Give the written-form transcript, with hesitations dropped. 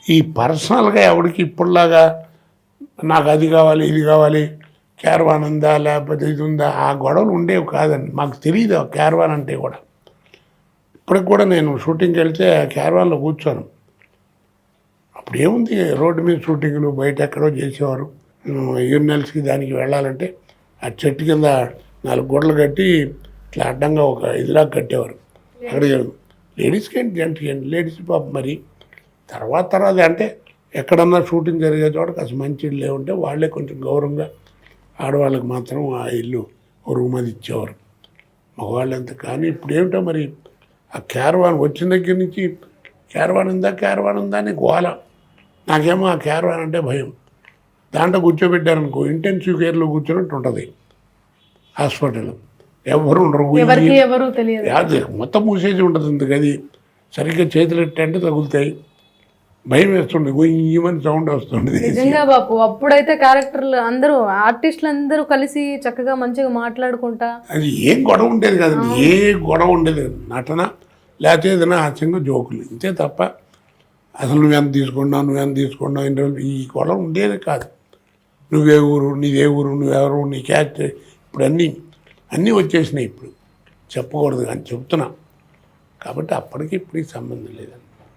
ఈ పర్సనల్గా ఎవరికి ఇప్పుడులాగా నాకు అది కావాలి ఇది కావాలి క్యారవాన్ ఉందా లేకపోతే ఇది ఉందా ఆ గొడవలు ఉండేవి కాదండి. మాకు తెలియదు ఆ క్యారవాన్ అంటే కూడా. ఇప్పటికి కూడా నేను షూటింగ్కి వెళ్తే ఆ క్యారవాన్లో కూర్చోను. అప్పుడు ఏముంది, రోడ్డు మీద షూటింగ్లు బయట ఎక్కడో చేసేవారు. యూనియన్స్కి దానికి వెళ్ళాలంటే ఆ చెట్టు కింద 4 గోడలు కట్టి ఇట్లా అడ్డంగా ఒక ఇదిలాగా కట్టేవారు. అక్కడ లేడీస్కి ఏంటి జెంట్స్కి ఏంటి, లేడీస్ పాప మరి తర్వాత అంటే ఎక్కడన్నా షూటింగ్ జరిగే చోట కాస్త మంచి ఇల్లు ఉంటే వాళ్ళే కొంచెం గౌరవంగా ఆడవాళ్ళకి మాత్రం ఆ ఇల్లు ఒక రూమ్ అది ఇచ్చేవారు, మగవాళ్ళు అంత. కానీ ఇప్పుడు ఏమిటో మరి ఆ క్యారవాన్ వచ్చిన దగ్గర నుంచి క్యారవాన్ ఉందా అని గోల. నాకేమో ఆ క్యారవాన్ అంటే భయం. దాంట్లో కూర్చోబెట్టారనుకో ఇంటెన్సివ్ కేర్లో కూర్చున్నట్టు ఉంటుంది హాస్పిటల్. ఎవరు ఉండరు, మొత్తం మూసేసి ఉంటుంది. ఇంతకది సరిగ్గా చేతులు ఎట్టంటే తగులుతాయి. భయం వేస్తుండే, గొయ్యమని సౌండ్ వస్తుండేది. నిజంగా బాపు అప్పుడైతే క్యారెక్టర్లు అందరూ ఆర్టిస్టులు అందరూ కలిసి చక్కగా మంచిగా మాట్లాడుకుంటా అది ఏం గొడవ ఉండేది కదండి. ఏ గొడవ ఉండేది కాదు. నటన లేకపోతే ఏదైనా హాస్యంగా జోకులు, ఇంతే తప్ప అసలు నువ్వెంత తీసుకున్నావు ఇంటర్వ్యూ ఈ గొడవ ఉండేది కాదు. నువ్వే ఊరు, నీదే ఊరు, నువ్వెవరు, నీ క్యాస్ట్, ఇప్పుడు అన్నీ వచ్చేసినాయి. ఇప్పుడు చెప్పకూడదు కానీ చెప్తున్నా. కాబట్టి అప్పటికి ఇప్పటికి సంబంధం లేదండి.